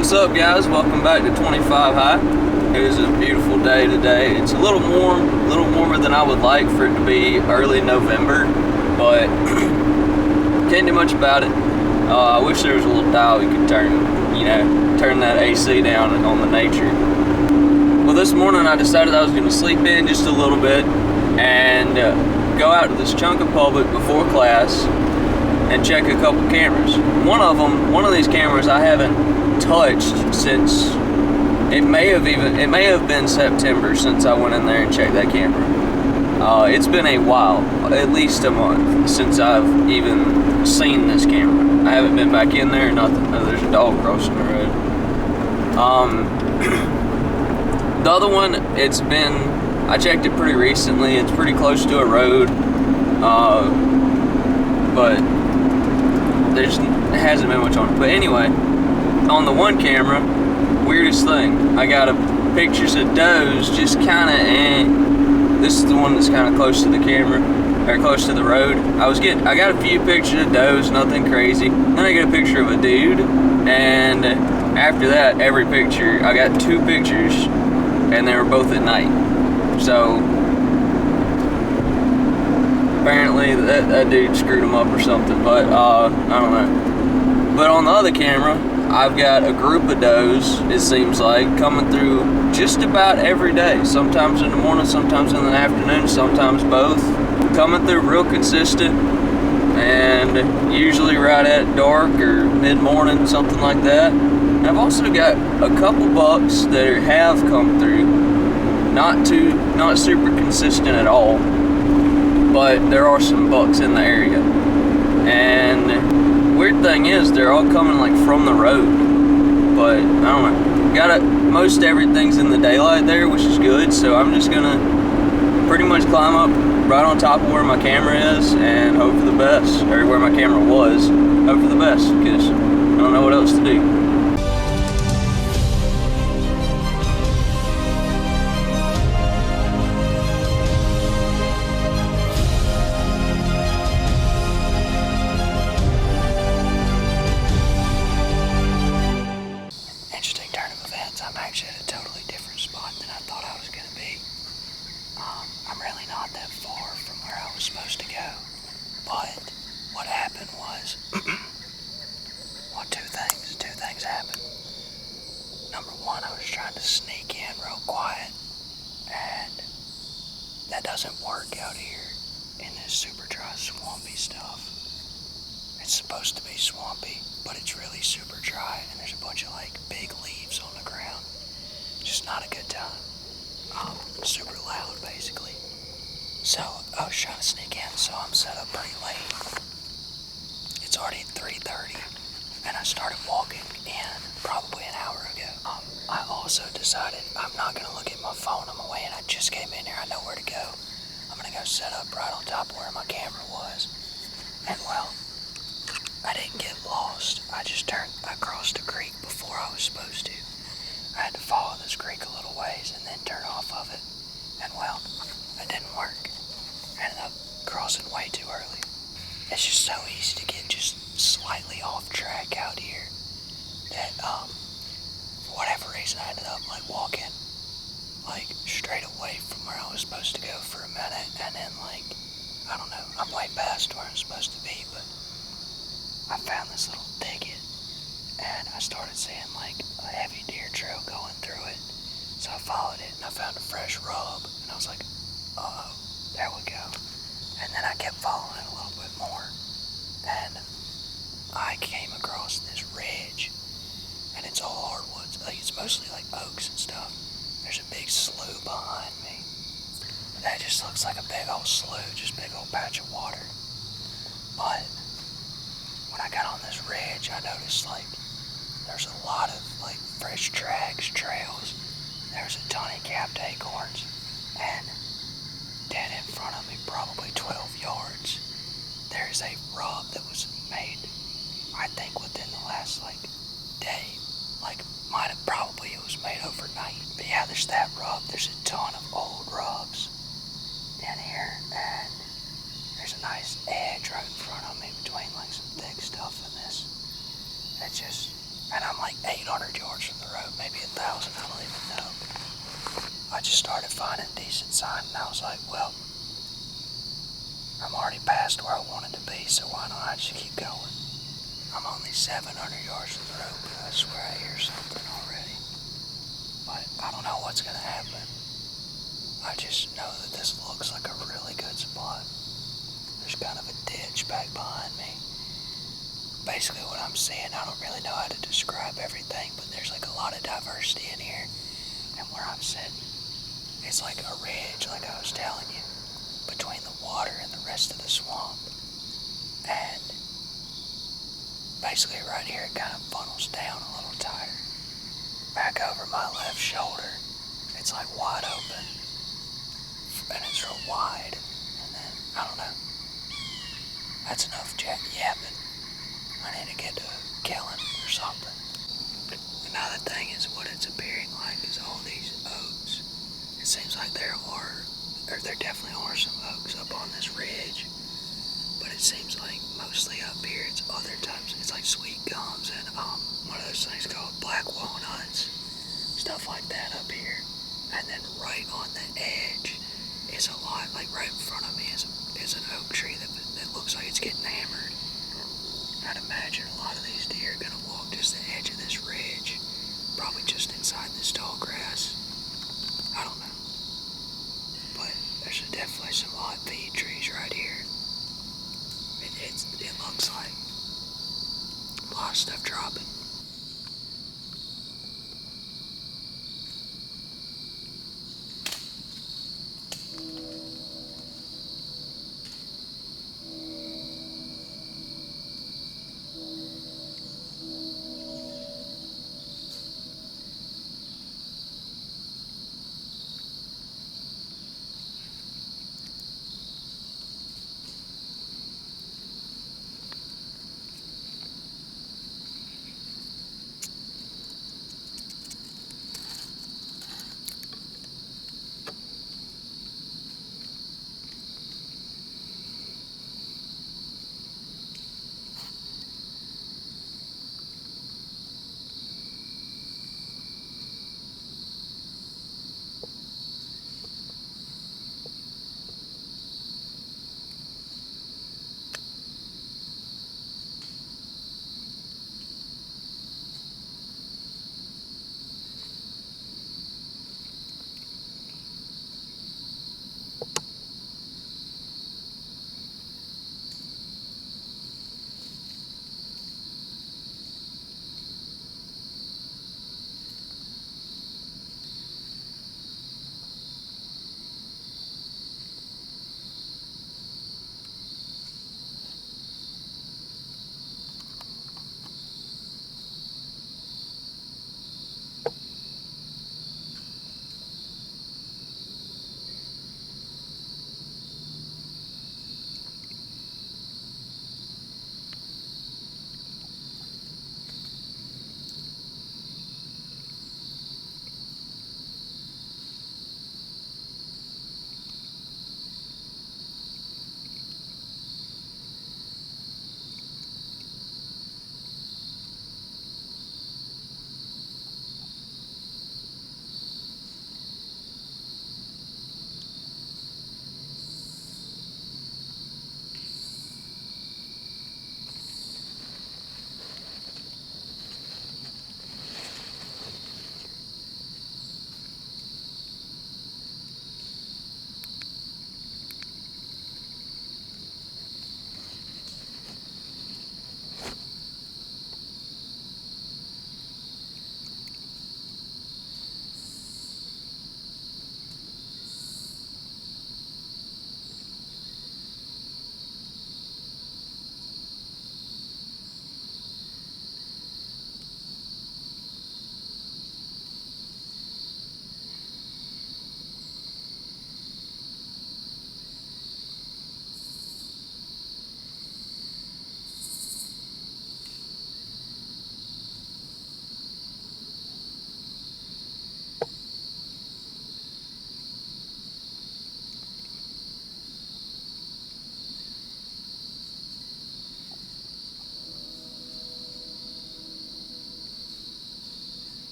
What's up, guys? Welcome back to 25 High. It is a beautiful day today. It's a little warmer than I would like for it to be early November, but can't do much about it. I wish there was a little dial we could turn that AC down on the nature. Well, this morning I decided I was going to sleep in just a little bit and go out to this chunk of public before class and check a couple cameras. One of these cameras I haven't touched since it may have been September since I went in there and checked that camera. It's been a while, at least a month, since I've even seen this camera. I haven't been back in there or nothing. Oh, there's a dog crossing the road. The other one, I checked it pretty recently. It's pretty close to a road, but there hasn't been much on it. But anyway, on the one camera, weirdest thing, I got pictures of does just kind of this is the one that's kind of close to the camera, or close to the road. I got a few pictures of does, nothing crazy. Then I get a picture of a dude, and after that, every picture, I got two pictures, and they were both at night. So apparently that dude screwed him up or something, but I don't know. But on the other camera, I've got a group of does, it seems like, coming through just about every day. Sometimes in the morning, sometimes in the afternoon, sometimes both. Coming through real consistent, and usually right at dark or mid-morning, something like that. And I've also got a couple bucks that have come through. Not super consistent at all, but there are some bucks in the area. And weird thing is, they're all coming like from the road, but I don't know. Most everything's in the daylight there, which is good. So I'm just gonna pretty much climb up right on top of where my camera is and hope for the best, or where my camera was. Hope for the best, because I don't know what else to do. I'm actually at a totally different spot than I thought I was going to be. I'm really not that far from where I was supposed to go. But what happened was, two things happened. Number one, I was trying to sneak in real quiet, and that doesn't work out here in this super dry, swampy stuff. It's supposed to be swampy, but it's really super dry, and there's a bunch of like big leaves on the ground. Just not a good time. Super loud, basically. So I was trying to sneak in, so I'm set up pretty late. It's already 3:30, and I started walking in probably an hour ago. I also decided I'm not gonna look at my phone on my way in. I just came in here, I know where to go. I'm gonna go set up right on top of where my camera was. And well, I didn't get lost. I crossed a creek before I was supposed to. I had to follow this creek a little ways and then turn off of it. And well, it didn't work. I ended up crossing way too early. It's just so easy to get just slightly off track out here that, for whatever reason, I ended up walking straight away from where I was supposed to go for a minute, and then I don't know, I'm way past where I'm supposed to be, but I found this little thicket, and I started seeing a heavy deer trail going through it. So I followed it, and I found a fresh rub, and I was like, oh, there we go. And then I kept following it a little bit more, and I came across this ridge, and it's all hardwoods. It's mostly oaks and stuff. There's a big slough behind me. That just looks like a big old slough, just big old patch of water. But when I got on this ridge, I noticed there's a lot of fresh tracks, trails. There's a ton of capped acorns, and dead in front of me, probably 12 yards, there's a rub that was made, I think within the last day. It was made overnight. But yeah, there's that rub. There's a ton of old rubs in here, and there's a nice edge right in front of me between some thick stuff and this. And I'm 800 yards maybe 1,000, I don't even know. I just started finding decent sign, and I was like, well, I'm already past where I wanted to be, so why not I just keep going? I'm only 700 yards from the road, but I swear I hear something already. But I don't know what's gonna happen. I just know that this looks like a really good spot. There's kind of a ditch back behind me. Basically what I'm seeing, I don't really know how to describe everything, but there's like a lot of diversity in here. And where I'm sitting, it's like a ridge, like I was telling you, between the water and the rest of the swamp. And basically right here it kind of funnels down a little tighter. Back over my left shoulder, it's like wide open. And it's real wide. And then, I don't know. That's enough yapping. I need to get to killing or something. Another thing is what it's appearing like is all these oaks. It seems like there definitely are some oaks up on this ridge. But it seems like mostly up here it's other types. It's like sweet gums and one of those things called black walnuts. Stuff like that up here. And then right on the edge is a lot, like right in front of me is an oak tree that looks like it's getting hammered. I'd imagine a lot of these deer are going to walk just the edge of this ridge, probably just inside this tall grass. I don't know. But there's definitely some odd feed trees right here. It looks like a lot of stuff dropping.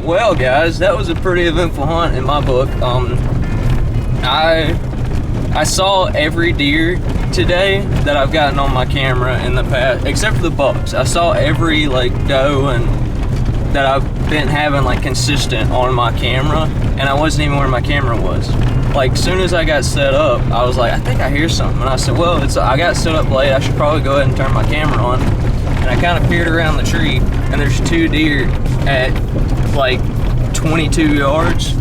Well, guys, that was a pretty eventful hunt in my book. I saw every deer today that I've gotten on my camera in the past, except for the bucks. I saw every like doe and that I've been having like consistent on my camera, and I wasn't even where my camera was. Like, soon as I got set up, I was like, I think I hear something, and I said, well, I got set up late, I should probably go ahead and turn my camera on. And I kind of peered around the tree, and there's 2 deer at like 22 yards.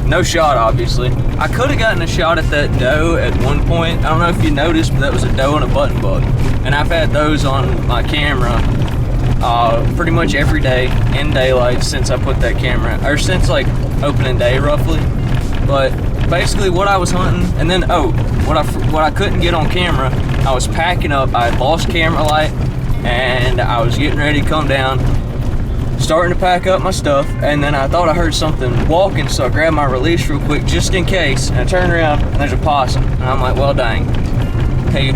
No shot, obviously. I could have gotten a shot at that doe at one point. I don't know if you noticed, but that was a doe and a button buck. And I've had those on my camera pretty much every day in daylight since I put that camera, or since like opening day roughly. But basically what I was hunting, and then what I couldn't get on camera, I was packing up. I had lost camera light, and I was getting ready to come down, starting to pack up my stuff, and then I thought I heard something walking, so I grabbed my release real quick just in case, and I turned around and there's a possum, and I'm like, well, dang. Hey,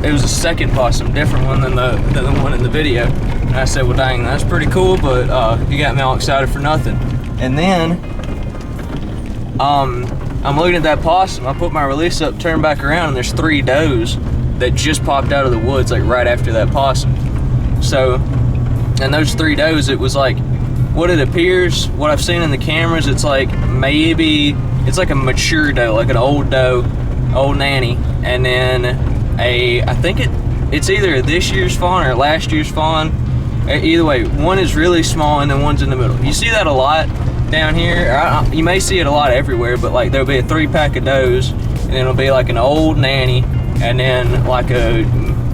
it was a second possum, different one than the one in the video. And I said, well, dang, that's pretty cool, but you got me all excited for nothing. And then I'm looking at that possum. I put my release up, turned back around, and there's 3 does that just popped out of the woods like right after that possum. So, and those 3 does, it was like, what it appears, what I've seen in the cameras, it's like maybe, it's like a mature doe, like an old doe, old nanny, and then I think it's either this year's fawn or last year's fawn. Either way, one is really small and then one's in the middle. You see that a lot down here. You may see it a lot everywhere, but like there'll be a 3-pack of does, and it'll be like an old nanny, and then like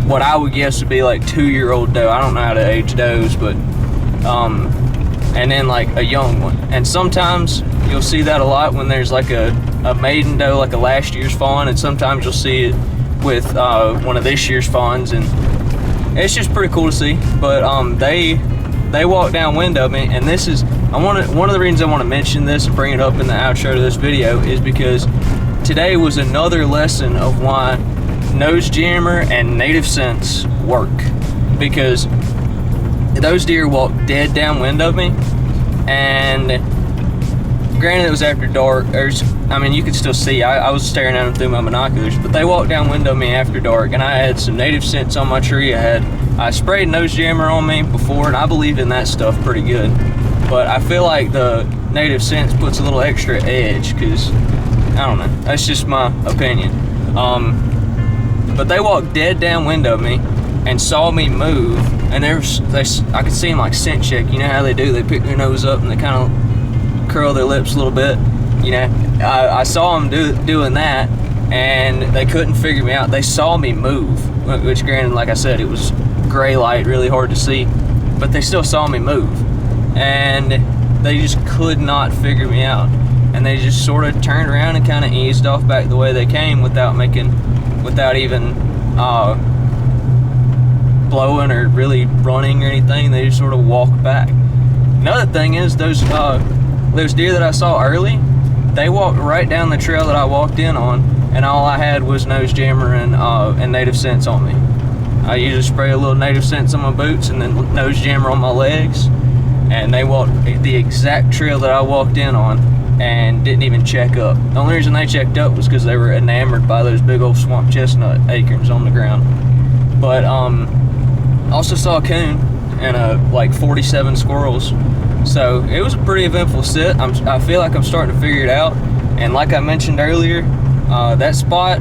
what I would guess would be like 2-year-old doe. I don't know how to age does, but and then like a young one. And sometimes you'll see that a lot when there's like a maiden doe, like a last year's fawn, and sometimes you'll see it with one of this year's fawns, and it's just pretty cool to see. But they walked downwind of me, and this is one of the reasons I want to mention this and bring it up in the outro to this video is because today was another lesson of why nose jammer and native scents work, because those deer walked dead downwind of me, and granted it was after dark, I mean you could still see, I was staring at them through my binoculars, but they walked downwind of me after dark, and I had some native scents on my tree. I sprayed nose jammer on me before, and I believed in that stuff pretty good, but I feel like the native scents puts a little extra edge, because I don't know, that's just my opinion. But they walked dead downwind of me and saw me move, and I could see them like scent check. You know how they do, they pick their nose up and they kind of curl their lips a little bit, you know. I saw them doing that, and they couldn't figure me out. They saw me move, which granted, like I said, it was gray light, really hard to see, but they still saw me move, and they just could not figure me out, and they just sort of turned around and kind of eased off back the way they came without even blowing or really running or anything. They just sort of walked back. Another thing is those deer that I saw early, they walked right down the trail that I walked in on, and all I had was nose jammer and native scents on me. I usually spray a little native scents on my boots and then nose jammer on my legs, and they walked the exact trail that I walked in on and didn't even check up. The only reason they checked up was because they were enamored by those big old swamp chestnut acorns on the ground. But also saw a coon and like 47 squirrels. So it was a pretty eventful sit. I feel like I'm starting to figure it out. And like I mentioned earlier, that spot,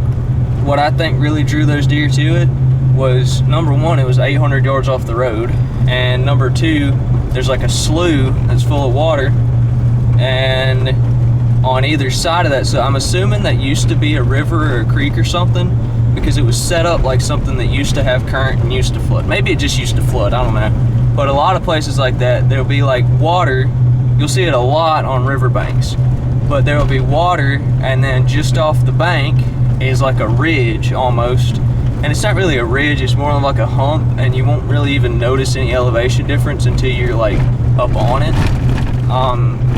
what I think really drew those deer to it was, number one, it was 800 yards off the road, and number two, there's like a slough that's full of water, and on either side of that, so I'm assuming that used to be a river or a creek or something, because it was set up like something that used to have current and used to flood. Maybe it just used to flood, I don't know. But a lot of places like that, there'll be like water. You'll see it a lot on riverbanks, but there will be water, and then just off the bank is like a ridge almost. And it's not really a ridge, it's more like a hump, and you won't really even notice any elevation difference until you're like up on it,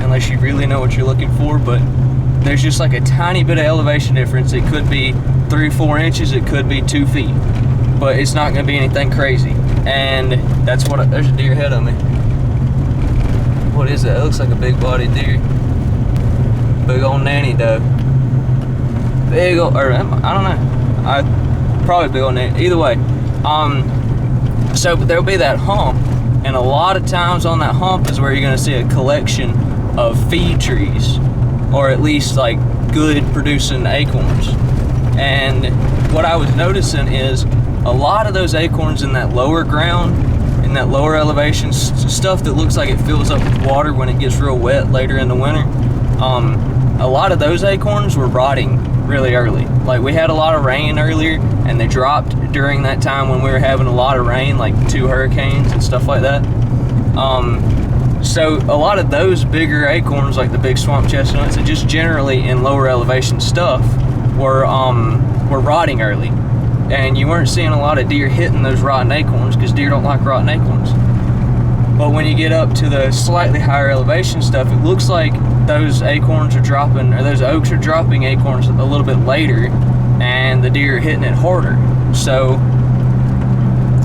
unless you really know what you're looking for. But there's just like a tiny bit of elevation difference. It could be 3 or 4 inches, it could be 2 feet, but it's not going to be anything crazy. And that's what there's a deer ahead of me. What is that? It looks like a big bodied deer. Big old nanny doe. Big old, or I don't know. Probably big old nanny. Either way. So there'll be that hump, and a lot of times on that hump is where you're gonna see a collection of feed trees, or at least like good producing acorns. And what I was noticing is a lot of those acorns in that lower ground, in that lower elevation, stuff that looks like it fills up with water when it gets real wet later in the winter, a lot of those acorns were rotting really early. Like, we had a lot of rain earlier, and they dropped during that time when we were having a lot of rain, like 2 hurricanes and stuff like that. So a lot of those bigger acorns, like the big swamp chestnuts and just generally in lower elevation stuff, were rotting early, and you weren't seeing a lot of deer hitting those rotten acorns because deer don't like rotten acorns. But when you get up to the slightly higher elevation stuff, it looks like those acorns are dropping, or those oaks are dropping acorns a little bit later, and the deer are hitting it harder. So,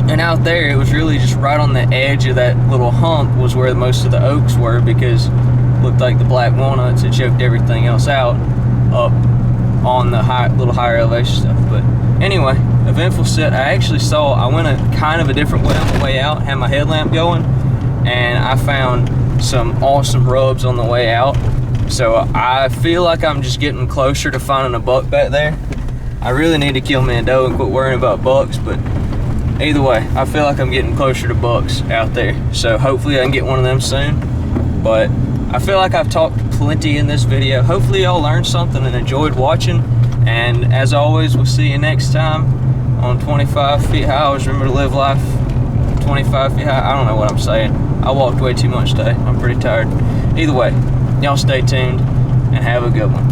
and out there, it was really just right on the edge of that little hump was where most of the oaks were, because it looked like the black walnuts had choked everything else out up on the little higher elevation stuff. But anyway, eventful set. I went a kind of a different way on the way out, had my headlamp going, and I found some awesome rubs on the way out. So I feel like I'm just getting closer to finding a buck back there. I really need to kill me a doe and quit worrying about bucks, but either way, I feel like I'm getting closer to bucks out there. So hopefully I can get one of them soon. But I feel like I've talked plenty in this video. Hopefully y'all learned something and enjoyed watching. And as always, we'll see you next time on 25 Feet High. Always remember to live life 25 feet high. I don't know what I'm saying. I walked way too much today. I'm pretty tired. Either way, y'all stay tuned and have a good one.